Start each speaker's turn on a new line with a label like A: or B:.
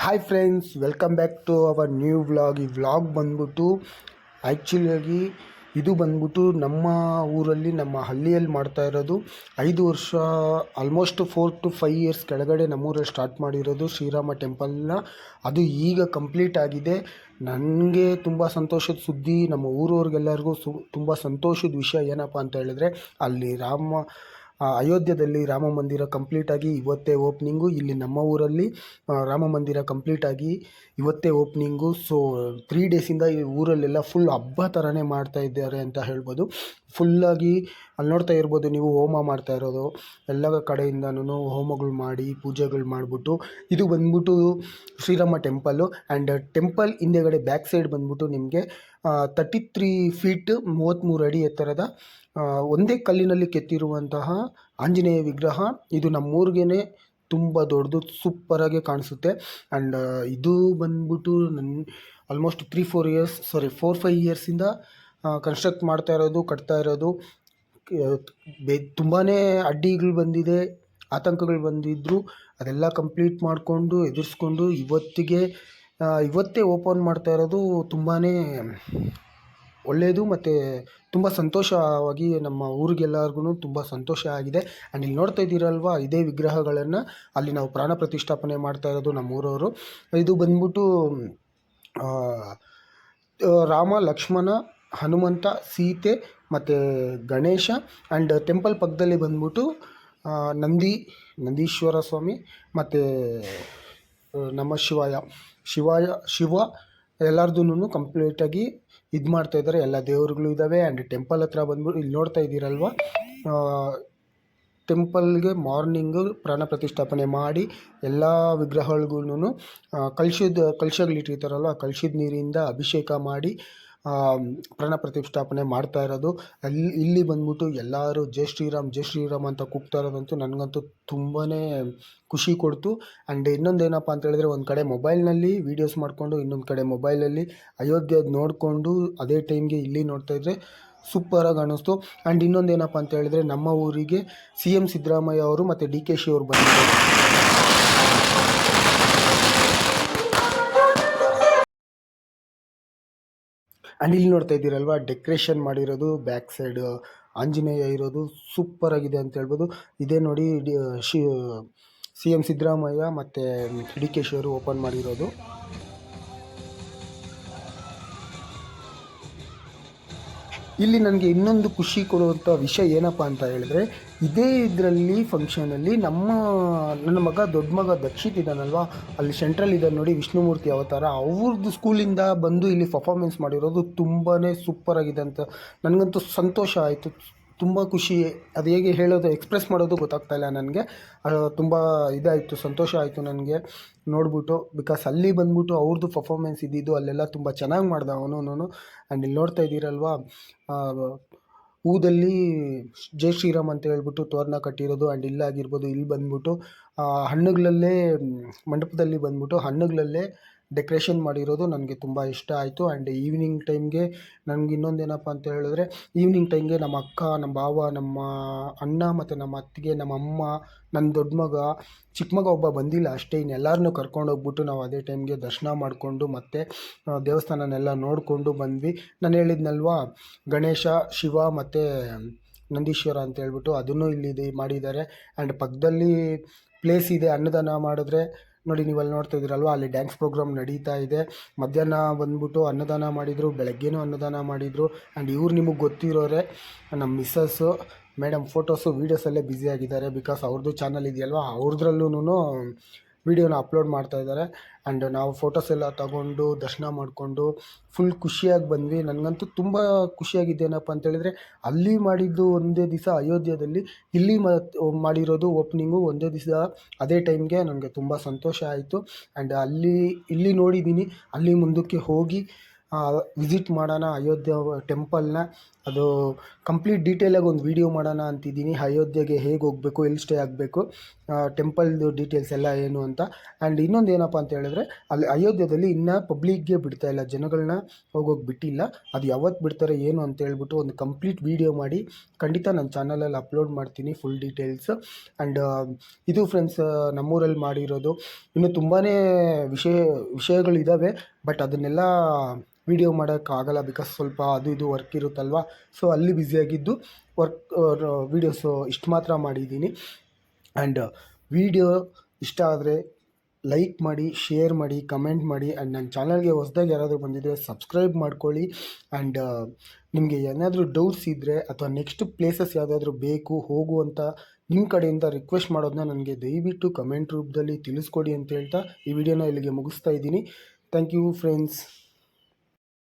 A: Hi friends, welcome back to our new vlog. ಈ vlog ಬಂದ್ಬಿಟ್ಟು ಆ್ಯಕ್ಚುಲಿಯಾಗಿ ಇದು ಬಂದ್ಬಿಟ್ಟು ನಮ್ಮ ಊರಲ್ಲಿ, ನಮ್ಮ ಹಳ್ಳಿಯಲ್ಲಿ ಮಾಡ್ತಾ ಇರೋದು. 5 ವರ್ಷ, ಆಲ್ಮೋಸ್ಟ್ 4 to 5 ಇಯರ್ಸ್ ಕೆಳಗಡೆ ನಮ್ಮೂರಲ್ಲಿ ಸ್ಟಾರ್ಟ್ ಮಾಡಿರೋದು ಶ್ರೀರಾಮ ಟೆಂಪಲ್ನ. ಅದು ಈಗ ಕಂಪ್ಲೀಟ್ ಆಗಿದೆ. ನನಗೆ ತುಂಬ ಸಂತೋಷದ ಸುದ್ದಿ, ನಮ್ಮ ಊರವ್ರಿಗೆಲ್ಲರಿಗೂ ತುಂಬ ಸಂತೋಷದ ವಿಷಯ ಏನಪ್ಪ ಅಂತ ಹೇಳಿದ್ರೆ, ಅಲ್ಲಿ ಅಯೋಧ್ಯದಲ್ಲಿ ರಾಮ ಮಂದಿರ ಕಂಪ್ಲೀಟಾಗಿ ಇವತ್ತೇ ಓಪ್ನಿಂಗು. ಇಲ್ಲಿ ನಮ್ಮ ಊರಲ್ಲಿ ರಾಮ ಮಂದಿರ ಕಂಪ್ಲೀಟಾಗಿ ಇವತ್ತೇ ಓಪ್ನಿಂಗು. ಸೊ 3 ಡೇಸಿಂದ ಈ ಊರಲ್ಲೆಲ್ಲ ಫುಲ್ ಹಬ್ಬ ಥರನೇ ಮಾಡ್ತಾ ಇದ್ದಾರೆ ಅಂತ ಹೇಳ್ಬೋದು. ಫುಲ್ಲಾಗಿ ಅಲ್ಲಿ ನೋಡ್ತಾ ಇರ್ಬೋದು ನೀವು, ಹೋಮ ಮಾಡ್ತಾ ಇರೋದು ಎಲ್ಲ ಕಡೆಯಿಂದನೂ ಹೋಮಗಳು ಮಾಡಿ ಪೂಜೆಗಳು ಮಾಡಿಬಿಟ್ಟು. ಇದು ಬಂದ್ಬಿಟ್ಟು ಶ್ರೀರಾಮ ಟೆಂಪಲ್ಲು. ಆ್ಯಂಡ್ ಟೆಂಪಲ್ ಹಿಂದೆಗಡೆ ಬ್ಯಾಕ್ ಸೈಡ್ ಬಂದ್ಬಿಟ್ಟು ನಿಮಗೆ 33 ಫೀಟ್ 33 ಅಡಿ ಎತ್ತರದ ಒಂದೇ ಕಲ್ಲಿನಲ್ಲಿ ಕೆತ್ತಿರುವಂತಹ ಆಂಜನೇಯ ವಿಗ್ರಹ. ಇದು ನಮ್ಮೂರಿಗೇ ತುಂಬ ದೊಡ್ಡದು, ಸೂಪರಾಗಿ ಕಾಣಿಸುತ್ತೆ. ಆ್ಯಂಡ್ ಇದು ಬಂದ್ಬಿಟ್ಟು ಆಲ್ಮೋಸ್ಟ್ 4-5 ಇಯರ್ಸಿಂದ ಕನ್ಸ್ಟ್ರಕ್ಟ್ ಮಾಡ್ತಾ ಇರೋದು, ಕಟ್ತಾ ಇರೋದು. ತುಂಬಾ ಅಡ್ಡಿಗಳು ಬಂದಿದೆ, ಆತಂಕಗಳು ಬಂದಿದ್ದರು. ಅದೆಲ್ಲ ಕಂಪ್ಲೀಟ್ ಮಾಡಿಕೊಂಡು ಎದುರಿಸ್ಕೊಂಡು ಇವತ್ತೇ ಓಪನ್ ಮಾಡ್ತಾ ಇರೋದು ತುಂಬಾ ಒಳ್ಳೆಯದು. ಮತ್ತು ತುಂಬ ಸಂತೋಷವಾಗಿ ನಮ್ಮ ಊರಿಗೆಲ್ಲರಿಗೂ ತುಂಬ ಸಂತೋಷ ಆಗಿದೆ. ಆ್ಯಂಡ್ ಇಲ್ಲಿ ನೋಡ್ತಾ ಇದ್ದೀರಲ್ವ, ಇದೇ ವಿಗ್ರಹಗಳನ್ನು ಅಲ್ಲಿ ನಾವು ಪ್ರಾಣ ಪ್ರತಿಷ್ಠಾಪನೆ ಮಾಡ್ತಾ ಇರೋದು ನಮ್ಮೂರವರು. ಇದು ಬಂದ್ಬಿಟ್ಟು ರಾಮ, ಲಕ್ಷ್ಮಣ, ಹನುಮಂತ, ಸೀತೆ ಮತ್ತು ಗಣೇಶ. ಆ್ಯಂಡ್ ಟೆಂಪಲ್ ಪಕ್ಕದಲ್ಲಿ ಬಂದ್ಬಿಟ್ಟು ನಂದೀಶ್ವರ ಸ್ವಾಮಿ ಮತ್ತು ನಮ್ಮ ಶಿವ ಎಲ್ಲರದೂ ಕಂಪ್ಲೀಟಾಗಿ ಇದು ಮಾಡ್ತಾಯಿದ್ದಾರೆ. ಎಲ್ಲ ದೇವರುಗಳು ಇದ್ದಾವೆ. ಆ್ಯಂಡ್ ಟೆಂಪಲ್ ಹತ್ರ ಬಂದ್ಬಿಟ್ಟು ಇಲ್ಲಿ ನೋಡ್ತಾ ಇದ್ದೀರಲ್ವ, ಟೆಂಪಲ್ಗೆ ಮಾರ್ನಿಂಗು ಪ್ರಾಣ ಪ್ರತಿಷ್ಠಾಪನೆ ಮಾಡಿ ಎಲ್ಲ ವಿಗ್ರಹಗಳಿಗೂ ಕಲಶಗಳಿಟ್ಟಿರ್ತಾರಲ್ವ, ಕಲಶದ ನೀರಿಂದ ಅಭಿಷೇಕ ಮಾಡಿ ಪ್ರಾಣ ಪ್ರತಿಷ್ಠಾಪನೆ ಮಾಡ್ತಾ ಇರೋದು. ಇಲ್ಲಿ ಬಂದ್ಬಿಟ್ಟು ಎಲ್ಲರೂ ಜೈ ಶ್ರೀರಾಮ್ ಜೈ ಶ್ರೀರಾಮ್ ಅಂತ ಕೂಗ್ತಾ ಇರೋದಂತೂ ನನಗಂತೂ ತುಂಬಾ ಖುಷಿ ಕೊಡ್ತು. ಆ್ಯಂಡ್ ಇನ್ನೊಂದೇನಪ್ಪ ಅಂತ ಹೇಳಿದ್ರೆ, ಒಂದು ಕಡೆ ಮೊಬೈಲ್ನಲ್ಲಿ ವೀಡಿಯೋಸ್ ಮಾಡಿಕೊಂಡು, ಇನ್ನೊಂದು ಕಡೆ ಮೊಬೈಲಲ್ಲಿ ಅಯೋಧ್ಯೆದು ನೋಡಿಕೊಂಡು ಅದೇ ಟೈಮ್ಗೆ ಇಲ್ಲಿ ನೋಡ್ತಾಯಿದ್ರೆ ಸೂಪರಾಗಿ ಅನ್ನಿಸ್ತು. ಆ್ಯಂಡ್ ಇನ್ನೊಂದೇನಪ್ಪ ಅಂತ ಹೇಳಿದ್ರೆ, ನಮ್ಮ ಊರಿಗೆ CM ಸಿದ್ದರಾಮಯ್ಯ ಅವರು ಮತ್ತು DKಶಿ ಅವರು ಬಂದಿದ್ದಾರೆ. ಆ್ಯಂಡ್ ಇಲ್ಲಿ ನೋಡ್ತಾ ಇದ್ದೀರಲ್ವ, ಡೆಕೋರೇಷನ್ ಮಾಡಿರೋದು ಬ್ಯಾಕ್ ಸೈಡ್ ಆಂಜನೇಯ ಇರೋದು ಸೂಪರಾಗಿದೆ ಅಂತ ಹೇಳ್ಬೋದು. ಇದೇ ನೋಡಿ CM ಸಿದ್ದರಾಮಯ್ಯ ಮತ್ತು DKಶಿ ಅವರು ಓಪನ್ ಮಾಡಿರೋದು. ಇಲ್ಲಿ ನನಗೆ ಇನ್ನೊಂದು ಖುಷಿ ಕೊಡುವಂಥ ವಿಷಯ ಏನಪ್ಪ ಅಂತ ಹೇಳಿದ್ರೆ, ಇದೇ ಇದರಲ್ಲಿ ಫಂಕ್ಷನಲ್ಲಿ ನನ್ನ ದೊಡ್ಡ ಮಗ ದಕ್ಷಿತ್ ಇದ್ದಾನಲ್ವ, ಅಲ್ಲಿ ಸೆಂಟ್ರಲ್ ಇದ್ದಾನೆ ನೋಡಿ, ವಿಷ್ಣುಮೂರ್ತಿ ಅವತಾರ, ಅವ್ರದ್ದು ಸ್ಕೂಲಿಂದ ಬಂದು ಇಲ್ಲಿ ಪರ್ಫಾರ್ಮೆನ್ಸ್ ಮಾಡಿರೋದು ತುಂಬಾ ಸೂಪರಾಗಿದೆ ಅಂತ ನನಗಂತೂ ಸಂತೋಷ ಆಯಿತು. ತುಂಬ ಖುಷಿ, ಅದು ಹೇಗೆ ಹೇಳೋದು, ಎಕ್ಸ್ಪ್ರೆಸ್ ಮಾಡೋದು ಗೊತ್ತಾಗ್ತಾಯಿಲ್ಲ ನನಗೆ. ತುಂಬ ಇದಾಯಿತು, ಸಂತೋಷ ಆಯಿತು ನನಗೆ ನೋಡ್ಬಿಟ್ಟು. ಬಿಕಾಸ್ ಅಲ್ಲಿ ಬಂದ್ಬಿಟ್ಟು ಅವ್ರದ್ದು ಪರ್ಫಾರ್ಮೆನ್ಸ್ ಇದ್ದಿದ್ದು ಅಲ್ಲೆಲ್ಲ ತುಂಬ ಚೆನ್ನಾಗಿ ಮಾಡ್ದ ಅವನು. ಆ್ಯಂಡ್ ಇಲ್ಲಿ ನೋಡ್ತಾ ಇದ್ದೀರಲ್ವ, ಹೂದಲ್ಲಿ ಜೈ ಶ್ರೀರಾಮ್ ಅಂತ ಹೇಳ್ಬಿಟ್ಟು ತೋರಣ ಕಟ್ಟಿರೋದು. ಆ್ಯಂಡ್ ಇಲ್ಲಾಗಿರ್ಬೋದು, ಇಲ್ಲಿ ಬಂದ್ಬಿಟ್ಟು ಹಣ್ಣುಗಳಲ್ಲೇ ಮಂಟಪದಲ್ಲಿ ಬಂದ್ಬಿಟ್ಟು ಹಣ್ಣುಗಳಲ್ಲೇ ಡೆಕೋರೇಷನ್ ಮಾಡಿರೋದು ನನಗೆ ತುಂಬ ಇಷ್ಟ ಆಯಿತು. ಆ್ಯಂಡ್ ಈವ್ನಿಂಗ್ ಟೈಮ್ಗೆ ನನಗೆ ಇನ್ನೊಂದೇನಪ್ಪ ಅಂತ ಹೇಳಿದ್ರೆ, ಈವ್ನಿಂಗ್ ಟೈಮ್ಗೆ ನಮ್ಮ ಅಕ್ಕ, ನಮ್ಮ ಭಾವ, ನಮ್ಮ ಅಣ್ಣ ಮತ್ತು ನಮ್ಮ ಅತ್ತಿಗೆ, ನಮ್ಮ ಅಮ್ಮ, ನನ್ನ ದೊಡ್ಡ ಮಗ, ಚಿಕ್ಕ ಮಗ ಒಬ್ಬ ಬಂದಿಲ್ಲ ಅಷ್ಟೇ, ಇನ್ನೆಲ್ಲರನ್ನೂ ಕರ್ಕೊಂಡೋಗ್ಬಿಟ್ಟು ನಾವು ಅದೇ ಟೈಮ್ಗೆ ದರ್ಶನ ಮಾಡಿಕೊಂಡು ಮತ್ತು ದೇವಸ್ಥಾನನೆಲ್ಲ ನೋಡಿಕೊಂಡು ಬಂದ್ವಿ. ನಾನು ಹೇಳಿದ್ನಲ್ವ, ಗಣೇಶ, ಶಿವ ಮತ್ತು ನಂದೀಶ್ವರ ಅಂತ ಹೇಳ್ಬಿಟ್ಟು ಅದನ್ನು ಇಲ್ಲಿ ಮಾಡಿದ್ದಾರೆ. ಆ್ಯಂಡ್ ಪಕ್ಕದಲ್ಲಿ ಪ್ಲೇಸ್ ಇದೆ, ಅನ್ನದಾನ ಮಾಡಿದ್ರೆ ನೋಡಿ, ನೀವಲ್ಲಿ ನೋಡ್ತಾ ಇದ್ದೀರಲ್ವ, ಅಲ್ಲಿ ಡ್ಯಾನ್ಸ್ ಪ್ರೋಗ್ರಾಮ್ ನಡೀತಾ ಇದೆ. ಮಧ್ಯಾಹ್ನ ಬಂದ್ಬಿಟ್ಟು ಅನ್ನದಾನ ಮಾಡಿದರು, ಬೆಳಗ್ಗೆನೂ ಅನ್ನದಾನ ಮಾಡಿದರು. ಆ್ಯಂಡ್ ಇವ್ರು ನಿಮಗೆ ಗೊತ್ತಿರೋರೆ, ನಮ್ಮ ಮಿಸ್ಸಸ್ಸು ಮೇಡಮ್ ಫೋಟೋಸು ವೀಡಿಯೋಸಲ್ಲೇ ಬ್ಯುಸಿಯಾಗಿದ್ದಾರೆ. ಬಿಕಾಸ್ ಅವ್ರದ್ದು ಚಾನಲ್ ಇದೆಯಲ್ವ, ಅವ್ರದ್ರಲ್ಲೂ ವೀಡಿಯೋನ ಅಪ್ಲೋಡ್ ಮಾಡ್ತಾಯಿದ್ದಾರೆ. ಆ್ಯಂಡ್ ನಾವು ಫೋಟೋಸ್ ಎಲ್ಲ ತಗೊಂಡು ದರ್ಶನ ಮಾಡಿಕೊಂಡು ಫುಲ್ ಖುಷಿಯಾಗಿ ಬಂದ್ವಿ. ನನಗಂತೂ ತುಂಬ ಖುಷಿಯಾಗಿದ್ದೇನಪ್ಪ ಅಂತೇಳಿದರೆ, ಅಲ್ಲಿ ಮಾಡಿದ್ದು ಒಂದೇ ದಿವಸ ಅಯೋಧ್ಯದಲ್ಲಿ, ಇಲ್ಲಿ ಮಾಡಿರೋದು ಓಪ್ನಿಂಗು ಒಂದೇ ದಿವಸ, ಅದೇ ಟೈಮ್ಗೆ ನನಗೆ ತುಂಬ ಸಂತೋಷ ಆಯಿತು. ಆ್ಯಂಡ್ ಇಲ್ಲಿ ನೋಡಿದ್ದೀನಿ, ಅಲ್ಲಿ ಮುಂದಕ್ಕೆ ಹೋಗಿ ವಿಸಿಟ್ ಮಾಡೋಣ ಅಯೋಧ್ಯೆ ಟೆಂಪಲ್ನ. ಅದು ಕಂಪ್ಲೀಟ್ ಡೀಟೇಲಾಗಿ ಒಂದು ವೀಡಿಯೋ ಮಾಡೋಣ ಅಂತಿದ್ದೀನಿ. ಅಯೋಧ್ಯೆಗೆ ಹೇಗೆ ಹೋಗಬೇಕು, ಎಲ್ಲಿ ಸ್ಟೇ ಆಗಬೇಕು, ಟೆಂಪಲ್ದು ಡೀಟೇಲ್ಸ್ ಎಲ್ಲ ಏನು ಅಂತ. ಆ್ಯಂಡ್ ಇನ್ನೊಂದು ಏನಪ್ಪ ಅಂತ ಹೇಳಿದ್ರೆ, ಅಲ್ಲಿ ಅಯೋಧ್ಯೆಯಲ್ಲಿ ಇನ್ನೂ ಪಬ್ಲಿಕ್ಗೆ ಬಿಡ್ತಾ ಇಲ್ಲ, ಜನಗಳನ್ನ ಹೋಗೋಕೆ ಬಿಟ್ಟಿಲ್ಲ. ಅದು ಯಾವತ್ತು ಬಿಡ್ತಾರೆ ಏನು ಅಂತ ಹೇಳ್ಬಿಟ್ಟು ಒಂದು ಕಂಪ್ಲೀಟ್ ವೀಡಿಯೋ ಮಾಡಿ ಖಂಡಿತ ನನ್ನ ಚಾನಲಲ್ಲಿ ಅಪ್ಲೋಡ್ ಮಾಡ್ತೀನಿ ಫುಲ್ ಡೀಟೇಲ್ಸ್. ಆ್ಯಂಡ್ ಇದು ಫ್ರೆಂಡ್ಸ್ ನಮ್ಮೂರಲ್ಲಿ ಮಾಡಿರೋದು. ಇನ್ನು ತುಂಬಾ ವಿಷಯಗಳಿದ್ದಾವೆ, ಬಟ್ ಅದನ್ನೆಲ್ಲ ವೀಡಿಯೋ ಮಾಡೋಕ್ಕಾಗಲ್ಲ, ಬಿಕಾಸ್ ಸ್ವಲ್ಪ ಅದು ಇದು ವರ್ಕ್ ಇರುತ್ತಲ್ವ. ಸೊ ಅಲ್ಲಿ ಬ್ಯುಸಿಯಾಗಿದ್ದು ವೀಡಿಯೋಸು ಇಷ್ಟು ಮಾತ್ರ ಮಾಡಿದ್ದೀನಿ. ಆ್ಯಂಡ್ ವೀಡಿಯೋ ಇಷ್ಟ ಆದರೆ ಲೈಕ್ ಮಾಡಿ, ಶೇರ್ ಮಾಡಿ, ಕಮೆಂಟ್ ಮಾಡಿ. ಆ್ಯಂಡ್ ನನ್ನ ಚಾನಲ್ಗೆ ಹೊಸದಾಗಿ ಯಾರಾದರೂ ಬಂದಿದ್ದರೆ ಸಬ್ಸ್ಕ್ರೈಬ್ ಮಾಡ್ಕೊಳ್ಳಿ. ಆ್ಯಂಡ್ ನಿಮಗೆ ಏನಾದರೂ ಡೌಟ್ಸ್ ಇದ್ದರೆ ಅಥವಾ ನೆಕ್ಸ್ಟ್ ಪ್ಲೇಸಸ್ ಯಾವುದಾದ್ರೂ ಬೇಕು ಹೋಗುವಂಥ ನಿಮ್ಮ ಕಡೆಯಿಂದ ರಿಕ್ವೆಸ್ಟ್ ಮಾಡೋದನ್ನ ನನಗೆ ದಯವಿಟ್ಟು ಕಮೆಂಟ್ ರೂಪದಲ್ಲಿ ತಿಳಿಸ್ಕೊಡಿ ಅಂತ ಹೇಳ್ತಾ ಈ ವಿಡಿಯೋನ ಇಲ್ಲಿಗೆ ಮುಗಿಸ್ತಾ ಇದ್ದೀನಿ. Thank you friends.